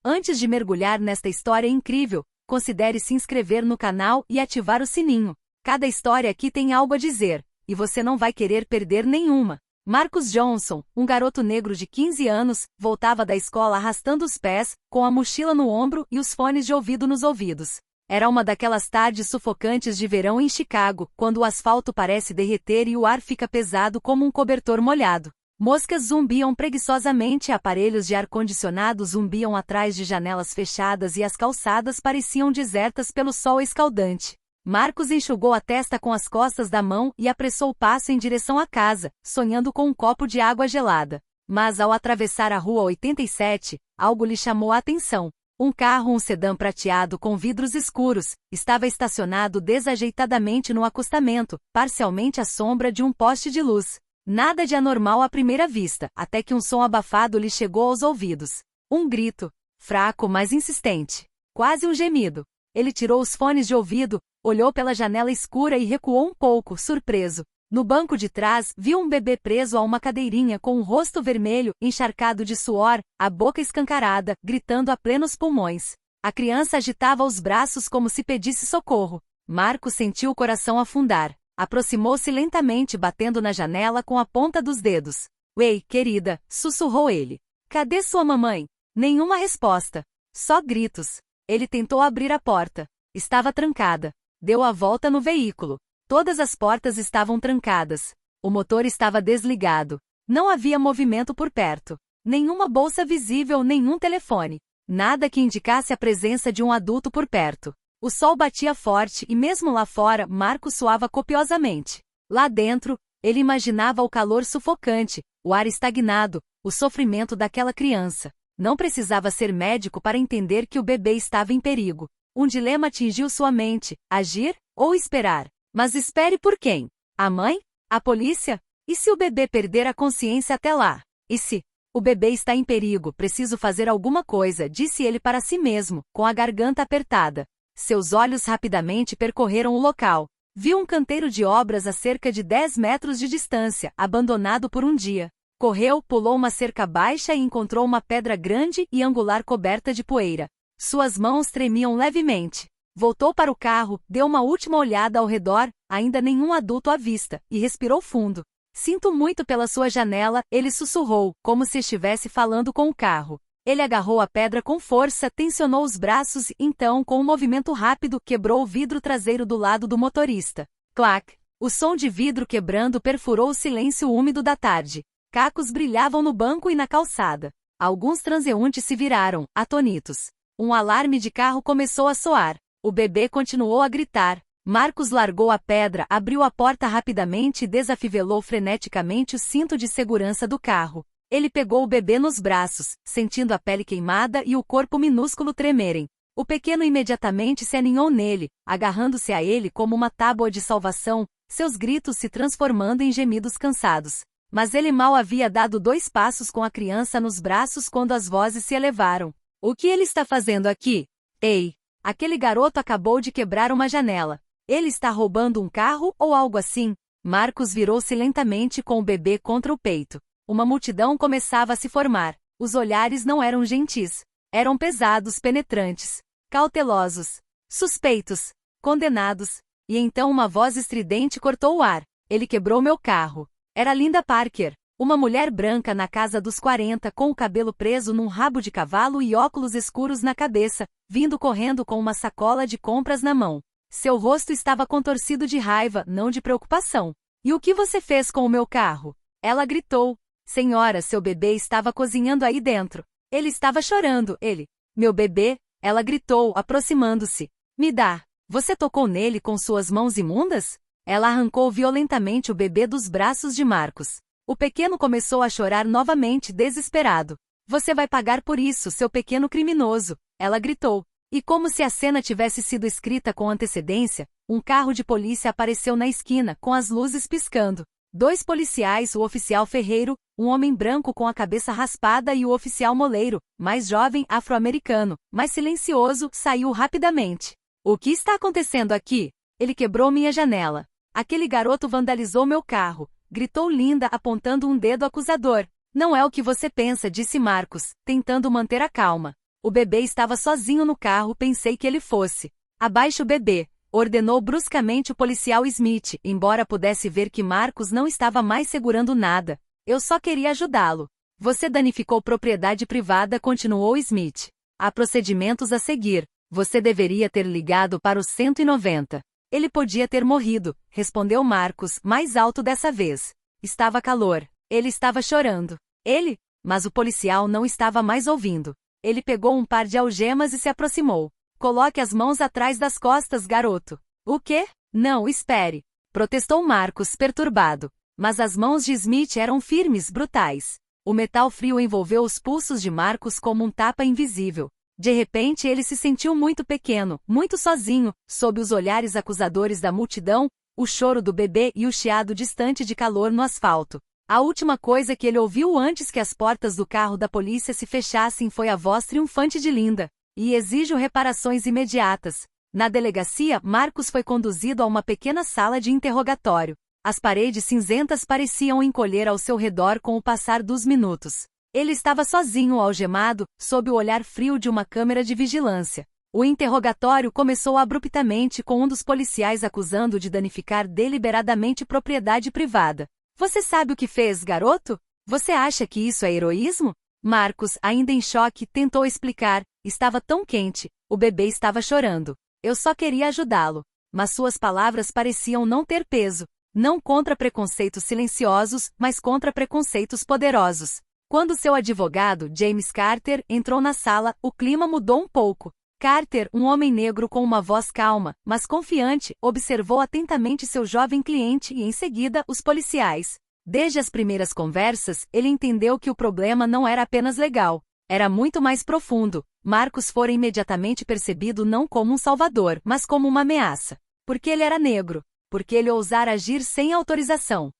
Antes de mergulhar nesta história incrível, considere se inscrever no canal e ativar o sininho. Cada história aqui tem algo a dizer, e você não vai querer perder nenhuma. Marcus Johnson, um garoto negro de 15 anos, voltava da escola arrastando os pés, com a mochila no ombro e os fones de ouvido nos ouvidos. Era uma daquelas tardes sufocantes de verão em Chicago, quando o asfalto parece derreter e o ar fica pesado como um cobertor molhado. Moscas zumbiam preguiçosamente, aparelhos de ar-condicionado zumbiam atrás de janelas fechadas e as calçadas pareciam desertas pelo sol escaldante. Marcus enxugou a testa com as costas da mão e apressou o passo em direção à casa, sonhando com um copo de água gelada. Mas ao atravessar a rua 87, algo lhe chamou a atenção. Um carro, um sedã prateado com vidros escuros, estava estacionado desajeitadamente no acostamento, parcialmente à sombra de um poste de luz. Nada de anormal à primeira vista, até que um som abafado lhe chegou aos ouvidos. Um grito, fraco mas insistente. Quase um gemido. Ele tirou os fones de ouvido, olhou pela janela escura e recuou um pouco, surpreso. No banco de trás, viu um bebê preso a uma cadeirinha com o rosto vermelho, encharcado de suor, a boca escancarada, gritando a plenos pulmões. A criança agitava os braços como se pedisse socorro. Marcos sentiu o coração afundar. Aproximou-se lentamente, batendo na janela com a ponta dos dedos. "Ei, querida", sussurrou ele. "Cadê sua mamãe?" Nenhuma resposta. Só gritos. Ele tentou abrir a porta. Estava trancada. Deu a volta no veículo. Todas as portas estavam trancadas. O motor estava desligado. Não havia movimento por perto. Nenhuma bolsa visível, nenhum telefone. Nada que indicasse a presença de um adulto por perto. O sol batia forte e mesmo lá fora, Marcos suava copiosamente. Lá dentro, ele imaginava o calor sufocante, o ar estagnado, o sofrimento daquela criança. Não precisava ser médico para entender que o bebê estava em perigo. Um dilema atingiu sua mente: agir ou esperar? Mas espere por quem? A mãe? A polícia? E se o bebê perder a consciência até lá? E se? O bebê está em perigo, preciso fazer alguma coisa, disse ele para si mesmo, com a garganta apertada. Seus olhos rapidamente percorreram o local. Viu um canteiro de obras a cerca de 10 metros de distância, abandonado por um dia. Correu, pulou uma cerca baixa e encontrou uma pedra grande e angular coberta de poeira. Suas mãos tremiam levemente. Voltou para o carro, deu uma última olhada ao redor, ainda nenhum adulto à vista, e respirou fundo. "Sinto muito pela sua janela", ele sussurrou, como se estivesse falando com o carro. Ele agarrou a pedra com força, tensionou os braços e, então, com um movimento rápido, quebrou o vidro traseiro do lado do motorista. Clac! O som de vidro quebrando perfurou o silêncio úmido da tarde. Cacos brilhavam no banco e na calçada. Alguns transeuntes se viraram, atônitos. Um alarme de carro começou a soar. O bebê continuou a gritar. Marcos largou a pedra, abriu a porta rapidamente e desafivelou freneticamente o cinto de segurança do carro. Ele pegou o bebê nos braços, sentindo a pele queimada e o corpo minúsculo tremerem. O pequeno imediatamente se aninhou nele, agarrando-se a ele como uma tábua de salvação, seus gritos se transformando em gemidos cansados. Mas ele mal havia dado 2 passos com a criança nos braços quando as vozes se elevaram. "O que ele está fazendo aqui? Ei! Aquele garoto acabou de quebrar uma janela. Ele está roubando um carro ou algo assim?" Marcos virou-se lentamente com o bebê contra o peito. Uma multidão começava a se formar. Os olhares não eram gentis. Eram pesados, penetrantes, cautelosos, suspeitos, condenados. E então uma voz estridente cortou o ar. "Ele quebrou meu carro." Era Linda Parker, uma mulher branca na casa dos 40 com o cabelo preso num rabo de cavalo e óculos escuros na cabeça, vindo correndo com uma sacola de compras na mão. Seu rosto estava contorcido de raiva, não de preocupação. "E o que você fez com o meu carro?" Ela gritou. "Senhora, seu bebê estava cozinhando aí dentro. Ele estava chorando, ele." "Meu bebê?" Ela gritou, aproximando-se. "Me dá. Você tocou nele com suas mãos imundas?" Ela arrancou violentamente o bebê dos braços de Marcos. O pequeno começou a chorar novamente, desesperado. "Você vai pagar por isso, seu pequeno criminoso!" Ela gritou. E como se a cena tivesse sido escrita com antecedência, um carro de polícia apareceu na esquina, com as luzes piscando. 2 policiais, o oficial Ferreiro, um homem branco com a cabeça raspada e o oficial Moleiro, mais jovem, afro-americano, mais silencioso, saiu rapidamente. "O que está acontecendo aqui? Ele quebrou minha janela. Aquele garoto vandalizou meu carro", gritou Linda apontando um dedo acusador. "Não é o que você pensa", disse Marcos, tentando manter a calma. O bebê estava sozinho no carro, pensei que ele fosse. Abaixe o bebê, ordenou bruscamente o policial Smith, embora pudesse ver que Marcus não estava mais segurando nada. Eu só queria ajudá-lo. Você danificou propriedade privada, continuou Smith. Há procedimentos a seguir. Você deveria ter ligado para o 190. Ele podia ter morrido, respondeu Marcus, mais alto dessa vez. Estava calor. Ele estava chorando. Ele? Mas o policial não estava mais ouvindo. Ele pegou um par de algemas e se aproximou. Coloque as mãos atrás das costas, garoto. O quê? Não, espere. Protestou Marcus, perturbado. Mas as mãos de Smith eram firmes, brutais. O metal frio envolveu os pulsos de Marcus como um tapa invisível. De repente ele se sentiu muito pequeno, muito sozinho, sob os olhares acusadores da multidão, o choro do bebê e o chiado distante de calor no asfalto. A última coisa que ele ouviu antes que as portas do carro da polícia se fechassem foi a voz triunfante de Linda. E exijo reparações imediatas. Na delegacia, Marcus foi conduzido a uma pequena sala de interrogatório. As paredes cinzentas pareciam encolher ao seu redor com o passar dos minutos. Ele estava sozinho, algemado, sob o olhar frio de uma câmera de vigilância. O interrogatório começou abruptamente com um dos policiais acusando de danificar deliberadamente propriedade privada. Você sabe o que fez, garoto? Você acha que isso é heroísmo? Marcus, ainda em choque, tentou explicar. Estava tão quente, o bebê estava chorando. Eu só queria ajudá-lo. Mas suas palavras pareciam não ter peso. Não contra preconceitos silenciosos, mas contra preconceitos poderosos. Quando seu advogado, James Carter, entrou na sala, o clima mudou um pouco. Carter, um homem negro com uma voz calma, mas confiante, observou atentamente seu jovem cliente e, em seguida, os policiais. Desde as primeiras conversas, ele entendeu que o problema não era apenas legal. Era muito mais profundo. Marcus fora imediatamente percebido não como um salvador, mas como uma ameaça. Porque ele era negro. Porque ele ousara agir sem autorização.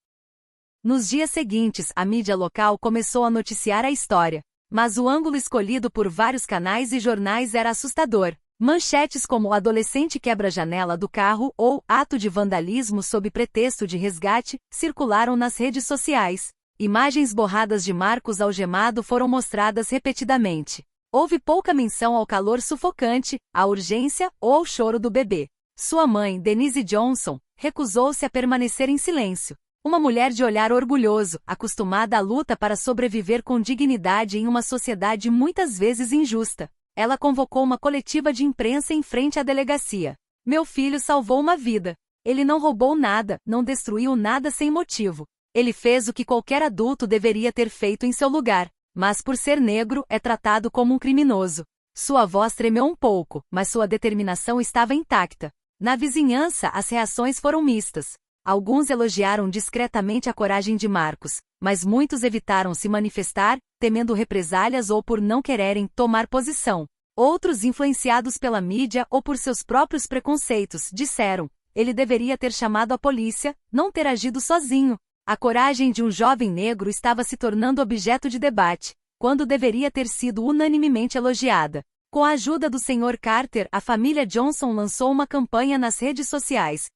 Nos dias seguintes, a mídia local começou a noticiar a história. Mas o ângulo escolhido por vários canais e jornais era assustador. Manchetes como "Adolescente quebra a janela do carro" ou "Ato de vandalismo sob pretexto de resgate" circularam nas redes sociais. Imagens borradas de Marcus algemado foram mostradas repetidamente. Houve pouca menção ao calor sufocante, à urgência ou ao choro do bebê. Sua mãe, Denise Johnson, recusou-se a permanecer em silêncio. Uma mulher de olhar orgulhoso, acostumada à luta para sobreviver com dignidade em uma sociedade muitas vezes injusta. Ela convocou uma coletiva de imprensa em frente à delegacia. Meu filho salvou uma vida. Ele não roubou nada, não destruiu nada sem motivo. Ele fez o que qualquer adulto deveria ter feito em seu lugar, mas por ser negro, é tratado como um criminoso. Sua voz tremeu um pouco, mas sua determinação estava intacta. Na vizinhança, as reações foram mistas. Alguns elogiaram discretamente a coragem de Marcus, mas muitos evitaram se manifestar, temendo represálias ou por não quererem tomar posição. Outros, influenciados pela mídia ou por seus próprios preconceitos, disseram: ele deveria ter chamado a polícia, não ter agido sozinho. A coragem de um jovem negro estava se tornando objeto de debate, quando deveria ter sido unanimemente elogiada. Com a ajuda do Sr. Carter, a família Johnson lançou uma campanha nas redes sociais,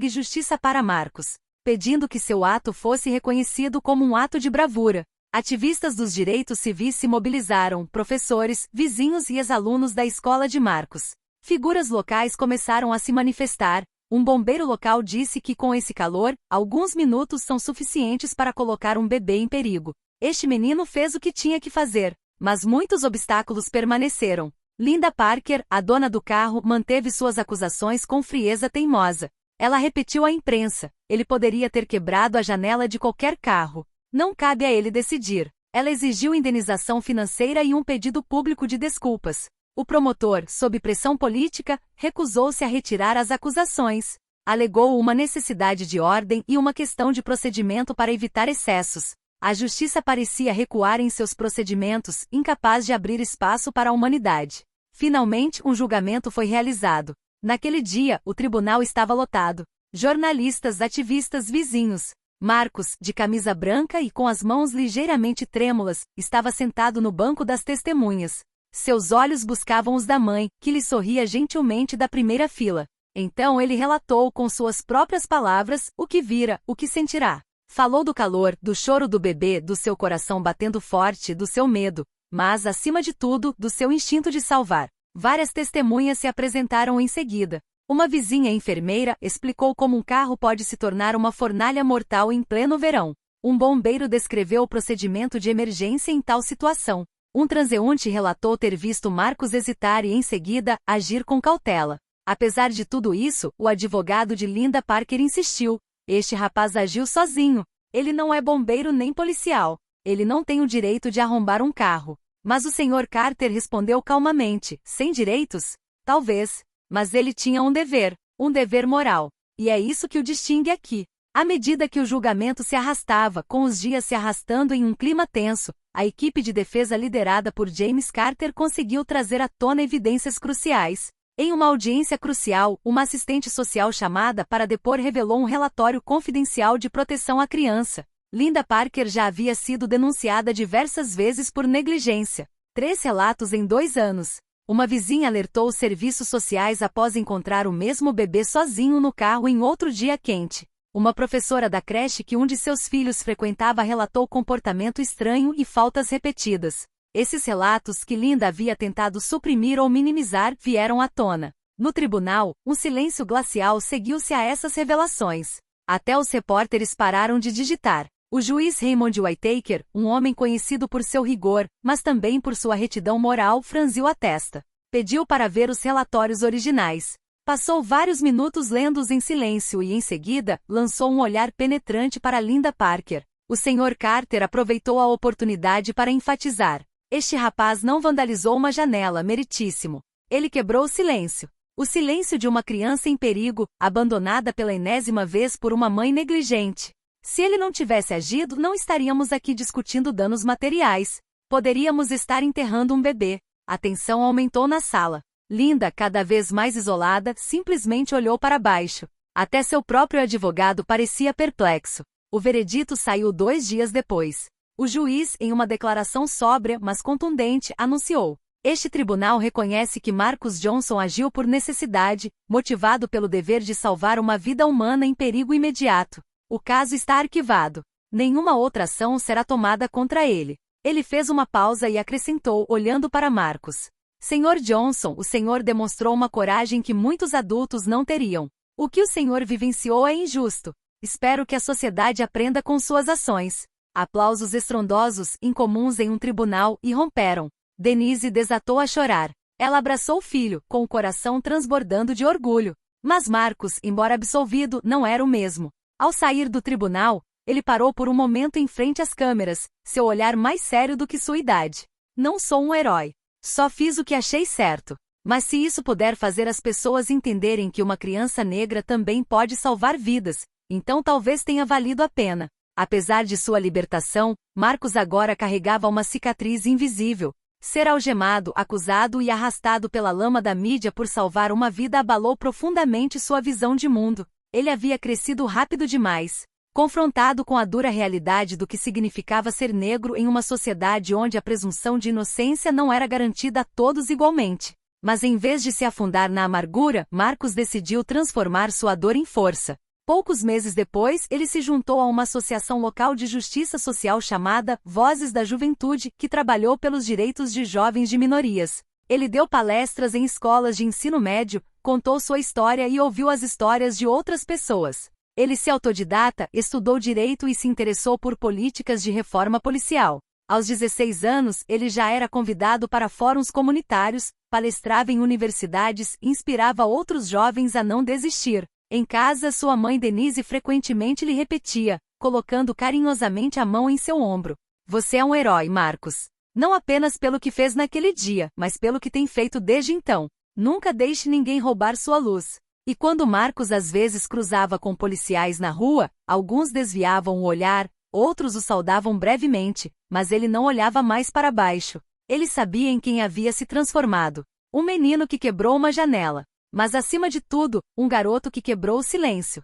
#Justiça para Marcus, pedindo que seu ato fosse reconhecido como um ato de bravura. Ativistas dos direitos civis se mobilizaram, professores, vizinhos e ex-alunos da escola de Marcus. Figuras locais começaram a se manifestar. Um bombeiro local disse que com esse calor, alguns minutos são suficientes para colocar um bebê em perigo. Este menino fez o que tinha que fazer, mas muitos obstáculos permaneceram. Linda Parker, a dona do carro, manteve suas acusações com frieza teimosa. Ela repetiu à imprensa: ele poderia ter quebrado a janela de qualquer carro. Não cabe a ele decidir. Ela exigiu indenização financeira e um pedido público de desculpas. O promotor, sob pressão política, recusou-se a retirar as acusações. Alegou uma necessidade de ordem e uma questão de procedimento para evitar excessos. A justiça parecia recuar em seus procedimentos, incapaz de abrir espaço para a humanidade. Finalmente, um julgamento foi realizado. Naquele dia, o tribunal estava lotado. Jornalistas, ativistas, vizinhos. Marcus, de camisa branca e com as mãos ligeiramente trêmulas, estava sentado no banco das testemunhas. Seus olhos buscavam os da mãe, que lhe sorria gentilmente da primeira fila. Então ele relatou com suas próprias palavras o que vira, o que sentirá. Falou do calor, do choro do bebê, do seu coração batendo forte, do seu medo. mas, acima de tudo, do seu instinto de salvar. Várias testemunhas se apresentaram em seguida. Uma vizinha enfermeira explicou como um carro pode se tornar uma fornalha mortal em pleno verão. Um bombeiro descreveu o procedimento de emergência em tal situação. Um transeunte relatou ter visto Marcos hesitar e, em seguida, agir com cautela. Apesar de tudo isso, o advogado de Linda Parker insistiu. Este rapaz agiu sozinho. Ele não é bombeiro nem policial. Ele não tem o direito de arrombar um carro. Mas o Sr. Carter respondeu calmamente: sem direitos? Talvez. Mas ele tinha um dever moral. E é isso que o distingue aqui. À medida que o julgamento se arrastava, com os dias se arrastando em um clima tenso, a equipe de defesa liderada por James Carter conseguiu trazer à tona evidências cruciais. Em uma audiência crucial, uma assistente social chamada para depor revelou um relatório confidencial de proteção à criança. Linda Parker já havia sido denunciada diversas vezes por negligência. 3 relatos em 2 anos. Uma vizinha alertou os serviços sociais após encontrar o mesmo bebê sozinho no carro em outro dia quente. Uma professora da creche que um de seus filhos frequentava relatou comportamento estranho e faltas repetidas. Esses relatos, que Linda havia tentado suprimir ou minimizar, vieram à tona. No tribunal, um silêncio glacial seguiu-se a essas revelações. Até os repórteres pararam de digitar. O juiz Raymond Whittaker, um homem conhecido por seu rigor, mas também por sua retidão moral, franziu a testa. Pediu para ver os relatórios originais. Passou vários minutos lendo-os em silêncio e, em seguida, lançou um olhar penetrante para Linda Parker. O Sr. Carter aproveitou a oportunidade para enfatizar: este rapaz não vandalizou uma janela, meritíssimo. Ele quebrou o silêncio. O silêncio de uma criança em perigo, abandonada pela enésima vez por uma mãe negligente. Se ele não tivesse agido, não estaríamos aqui discutindo danos materiais. Poderíamos estar enterrando um bebê. A tensão aumentou na sala. Linda, cada vez mais isolada, simplesmente olhou para baixo. Até seu próprio advogado parecia perplexo. O veredito saiu 2 dias depois. O juiz, em uma declaração sóbria, mas contundente, anunciou: este tribunal reconhece que Marcus Johnson agiu por necessidade, motivado pelo dever de salvar uma vida humana em perigo imediato. O caso está arquivado. Nenhuma outra ação será tomada contra ele. Ele fez uma pausa e acrescentou, olhando para Marcus: Sr. Johnson, o senhor demonstrou uma coragem que muitos adultos não teriam. O que o senhor vivenciou é injusto. Espero que a sociedade aprenda com suas ações. Aplausos estrondosos, incomuns em um tribunal, irromperam. Denise desatou a chorar. Ela abraçou o filho, com o coração transbordando de orgulho. Mas Marcus, embora absolvido, não era o mesmo. Ao sair do tribunal, ele parou por um momento em frente às câmeras, seu olhar mais sério do que sua idade. Não sou um herói. Só fiz o que achei certo. Mas se isso puder fazer as pessoas entenderem que uma criança negra também pode salvar vidas, então talvez tenha valido a pena. Apesar de sua libertação, Marcus agora carregava uma cicatriz invisível. Ser algemado, acusado e arrastado pela lama da mídia por salvar uma vida abalou profundamente sua visão de mundo. Ele havia crescido rápido demais. Confrontado com a dura realidade do que significava ser negro em uma sociedade onde a presunção de inocência não era garantida a todos igualmente. Mas em vez de se afundar na amargura, Marcus decidiu transformar sua dor em força. Poucos meses depois, ele se juntou a uma associação local de justiça social chamada Vozes da Juventude, que trabalhou pelos direitos de jovens de minorias. Ele deu palestras em escolas de ensino médio, contou sua história e ouviu as histórias de outras pessoas. Ele se autodidata, estudou direito e se interessou por políticas de reforma policial. Aos 16 anos, ele já era convidado para fóruns comunitários, palestrava em universidades e inspirava outros jovens a não desistir. Em casa, sua mãe Denise frequentemente lhe repetia, colocando carinhosamente a mão em seu ombro: você é um herói, Marcus. Não apenas pelo que fez naquele dia, mas pelo que tem feito desde então. Nunca deixe ninguém roubar sua luz. E quando Marcus às vezes cruzava com policiais na rua, alguns desviavam o olhar, outros o saudavam brevemente, mas ele não olhava mais para baixo. Ele sabia em quem havia se transformado. Um menino que quebrou uma janela. Mas acima de tudo, um garoto que quebrou o silêncio.